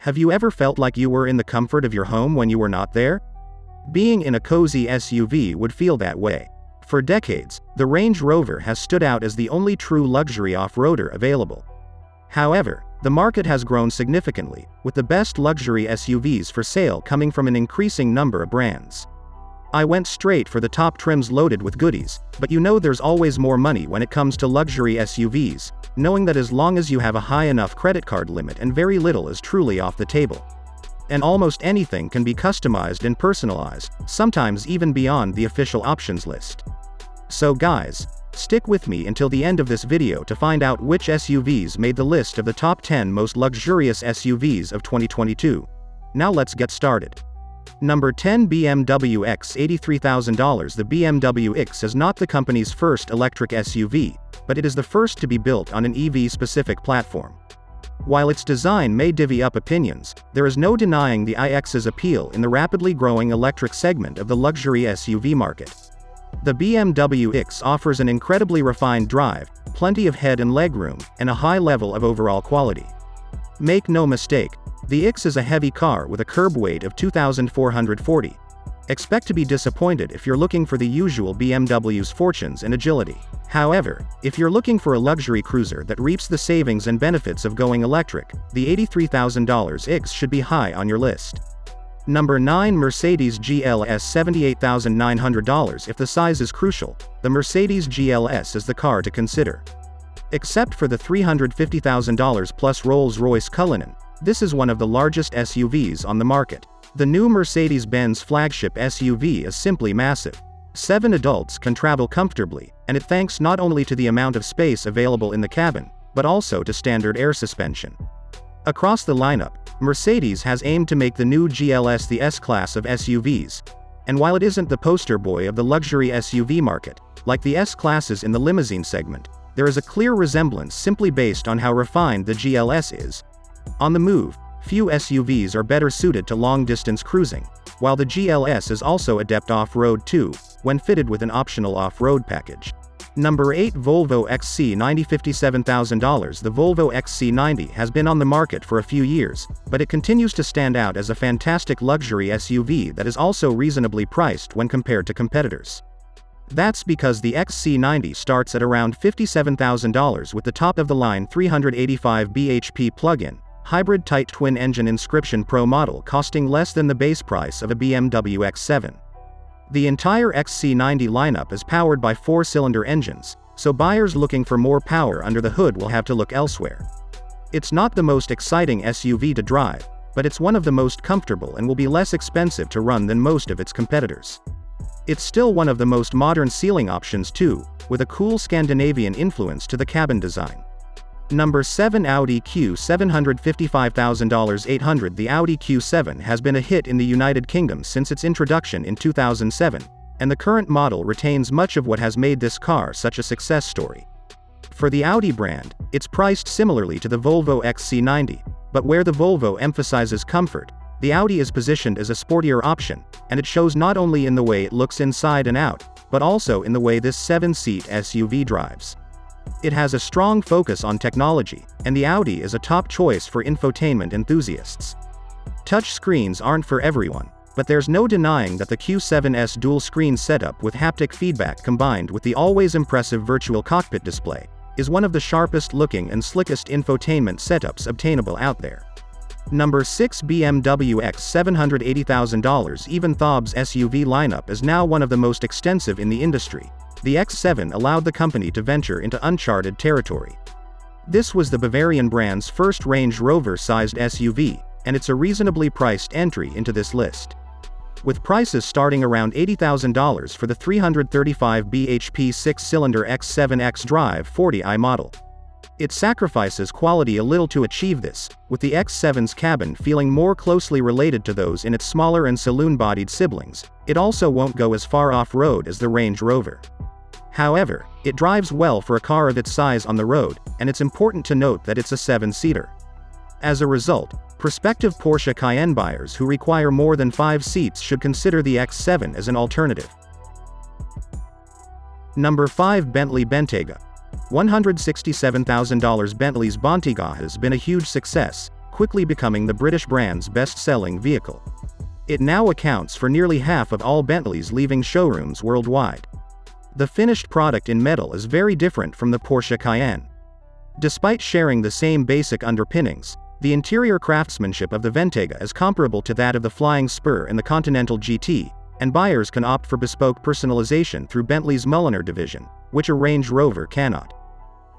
Have you ever felt like you were in the comfort of your home when you were not there? Being in a cozy SUV would feel that way. For decades, the Range Rover has stood out as the only true luxury off-roader available. However, the market has grown significantly, with the best luxury SUVs for sale coming from an increasing number of brands. I went straight for the top trims loaded with goodies, but you know there's always more money when it comes to luxury SUVs, knowing that as long as you have a high enough credit card limit and very little is truly off the table. And almost anything can be customized and personalized, sometimes even beyond the official options list. So guys, stick with me until the end of this video to find out which SUVs made the list of the top 10 most luxurious SUVs of 2022. Now let's get started. Number 10, BMW X. $83,000. The BMW X is not the company's first electric SUV, but it is the first to be built on an EV-specific platform. While its design may divvy up opinions, there is no denying the iX's appeal in the rapidly growing electric segment of the luxury SUV market. The BMW X offers an incredibly refined drive, plenty of head and legroom, and a high level of overall quality. Make no mistake, the X is a heavy car with a curb weight of 2,440. Expect to be disappointed if you're looking for the usual BMW's fortunes and agility. However, if you're looking for a luxury cruiser that reaps the savings and benefits of going electric, the $83,000 X should be high on your list. Number 9, Mercedes GLS. $78,900. If the size is crucial, the Mercedes GLS is the car to consider. Except for the $350,000 plus Rolls-Royce Cullinan, this is one of the largest SUVs on the market. The new Mercedes-Benz flagship SUV is simply massive. 7 adults can travel comfortably, and it thanks not only to the amount of space available in the cabin, but also to standard air suspension. Across the lineup, Mercedes has aimed to make the new GLS the S-Class of SUVs. And while it isn't the poster boy of the luxury SUV market, like the S-Classes in the limousine segment, there is a clear resemblance simply based on how refined the GLS is. On the move, few SUVs are better suited to long-distance cruising, while the GLS is also adept off-road too, when fitted with an optional off-road package. Number 8, Volvo XC90. $57,000. The Volvo XC90 has been on the market for a few years, but it continues to stand out as a fantastic luxury SUV that is also reasonably priced when compared to competitors. That's because the XC90 starts at around $57,000 with the top-of-the-line 385 bhp plug-in, hybrid tight twin-engine Inscription Pro model costing less than the base price of a BMW X7. The entire XC90 lineup is powered by 4-cylinder engines, so buyers looking for more power under the hood will have to look elsewhere. It's not the most exciting SUV to drive, but it's one of the most comfortable and will be less expensive to run than most of its competitors. It's still one of the most modern sealing options too, with a cool Scandinavian influence to the cabin design. Number 7, Audi Q7. $155,000. 800. The Audi Q7 has been a hit in the United Kingdom since its introduction in 2007, and the current model retains much of what has made this car such a success story. For the Audi brand, it's priced similarly to the Volvo XC90, but where the Volvo emphasizes comfort, the Audi is positioned as a sportier option, and it shows not only in the way it looks inside and out, but also in the way this 7-seat SUV drives. It has a strong focus on technology, and the Audi is a top choice for infotainment enthusiasts. Touch screens aren't for everyone, but there's no denying that the Q7's dual-screen setup with haptic feedback combined with the always impressive virtual cockpit display is one of the sharpest-looking and slickest infotainment setups obtainable out there. Number 6, BMW X. $780,000. Even Thob's SUV lineup is now one of the most extensive in the industry. The X7 allowed the company to venture into uncharted territory. This was the Bavarian brand's first Range Rover-sized SUV, and it's a reasonably priced entry into this list. With prices starting around $80,000 for the 335 bhp 6-cylinder X7 xDrive 40i model. It sacrifices quality a little to achieve this, with the X7's cabin feeling more closely related to those in its smaller and saloon-bodied siblings. It also won't go as far off-road as the Range Rover. However, it drives well for a car of its size on the road, and it's important to note that it's a 7-seater. As a result, prospective Porsche Cayenne buyers who require more than 5 seats should consider the X7 as an alternative. Number 5, Bentley Bentayga. $167,000. Bentley's Bentayga has been a huge success, quickly becoming the British brand's best-selling vehicle. It now accounts for nearly half of all Bentleys leaving showrooms worldwide. The finished product in metal is very different from the Porsche Cayenne. Despite sharing the same basic underpinnings, the interior craftsmanship of the Bentayga is comparable to that of the Flying Spur and the Continental GT, and buyers can opt for bespoke personalization through Bentley's Mulliner division, which a Range Rover cannot.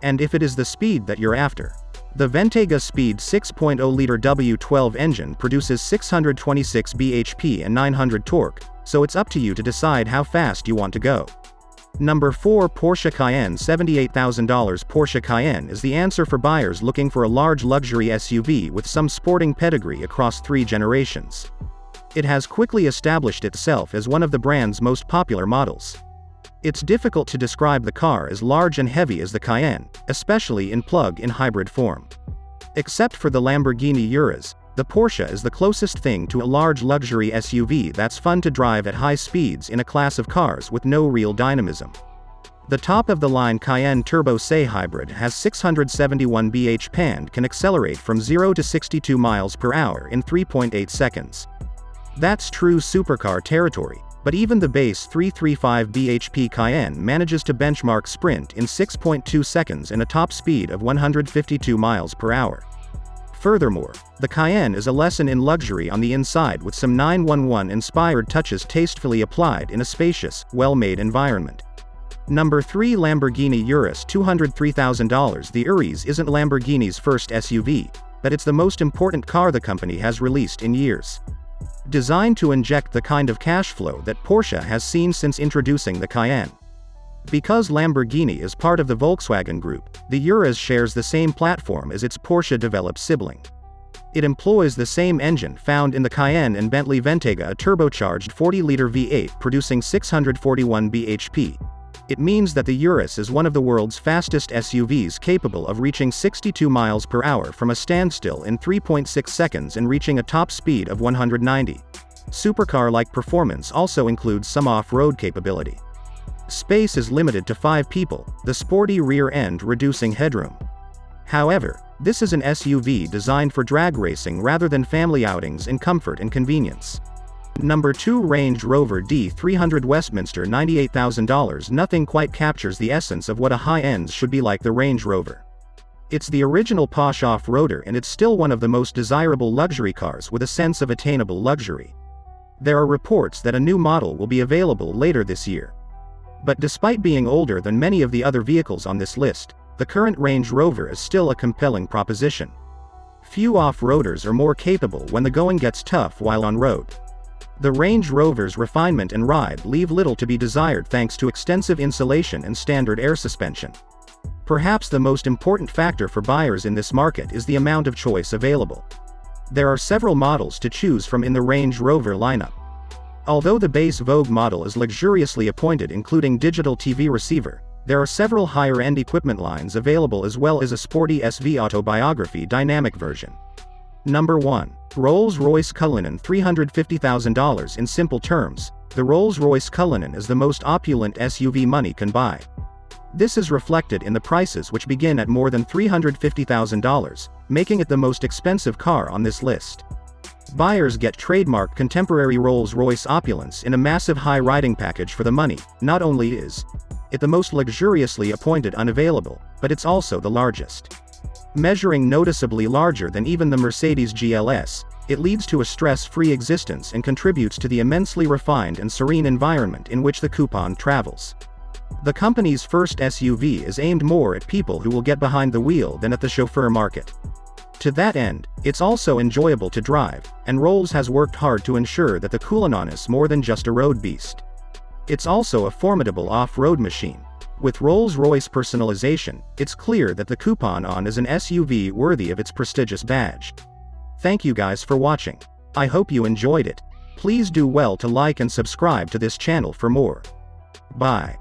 And if it is the speed that you're after, the Bentayga Speed 6.0-liter W12 engine produces 626 bhp and 900 torque, so it's up to you to decide how fast you want to go. Number 4 Porsche Cayenne. $78,000 Porsche Cayenne is the answer for buyers looking for a large luxury SUV with some sporting pedigree across 3 generations. It has quickly established itself as one of the brand's most popular models. It's difficult to describe the car as large and heavy as the Cayenne, especially in plug-in hybrid form. Except for the Lamborghini Urus, the Porsche is the closest thing to a large luxury SUV that's fun to drive at high speeds in a class of cars with no real dynamism. The top-of-the-line Cayenne Turbo S hybrid has 671 bhp and can accelerate from 0 to 62 miles per hour in 3.8 seconds. That's true supercar territory, but even the base 335 bhp Cayenne manages to benchmark sprint in 6.2 seconds and a top speed of 152 miles per hour. Furthermore, the Cayenne is a lesson in luxury on the inside with some 911-inspired touches tastefully applied in a spacious, well-made environment. Number 3 Lamborghini Urus. $203,000 The Urus isn't Lamborghini's first SUV, but it's the most important car the company has released in years. Designed to inject the kind of cash flow that Porsche has seen since introducing the Cayenne. Because Lamborghini is part of the Volkswagen Group, the Urus shares the same platform as its Porsche-developed sibling. It employs the same engine found in the Cayenne and Bentley Bentayga, a turbocharged 40-liter V8 producing 641 bhp. It means that the Urus is one of the world's fastest SUVs, capable of reaching 62 miles per hour from a standstill in 3.6 seconds and reaching a top speed of 190. Supercar-like performance also includes some off-road capability. Space is limited to 5 people, the sporty rear end reducing headroom. However, this is an SUV designed for drag racing rather than family outings in comfort and convenience. Number 2 Range Rover D300 Westminster. $98,000 Nothing quite captures the essence of what a high-end should be like the Range Rover. It's the original posh off-roader, and it's still one of the most desirable luxury cars with a sense of attainable luxury. There are reports that a new model will be available later this year. But despite being older than many of the other vehicles on this list, the current Range Rover is still a compelling proposition. Few off-roaders are more capable when the going gets tough while on road. The Range Rover's refinement and ride leave little to be desired thanks to extensive insulation and standard air suspension. Perhaps the most important factor for buyers in this market is the amount of choice available. There are several models to choose from in the Range Rover lineup. Although the base Vogue model is luxuriously appointed, including digital TV receiver, there are several higher-end equipment lines available, as well as a sporty SV Autobiography dynamic version. Number 1. Rolls-Royce Cullinan. $350,000 In simple terms, the Rolls-Royce Cullinan is the most opulent SUV money can buy. This is reflected in the prices, which begin at more than $350,000, making it the most expensive car on this list. Buyers get trademark contemporary Rolls-Royce opulence in a massive high riding package for the money. Not only is it the most luxuriously appointed unavailable, but it's also the largest. Measuring noticeably larger than even the Mercedes GLS, it leads to a stress-free existence and contributes to the immensely refined and serene environment in which the coupon travels. The company's first SUV is aimed more at people who will get behind the wheel than at the chauffeur market. To that end, it's also enjoyable to drive, and Rolls has worked hard to ensure that the Cullinan is more than just a road beast. It's also a formidable off-road machine. With Rolls-Royce personalization, it's clear that the Coupe is an SUV worthy of its prestigious badge. Thank you guys for watching. I hope you enjoyed it. Please do well to like and subscribe to this channel for more. Bye.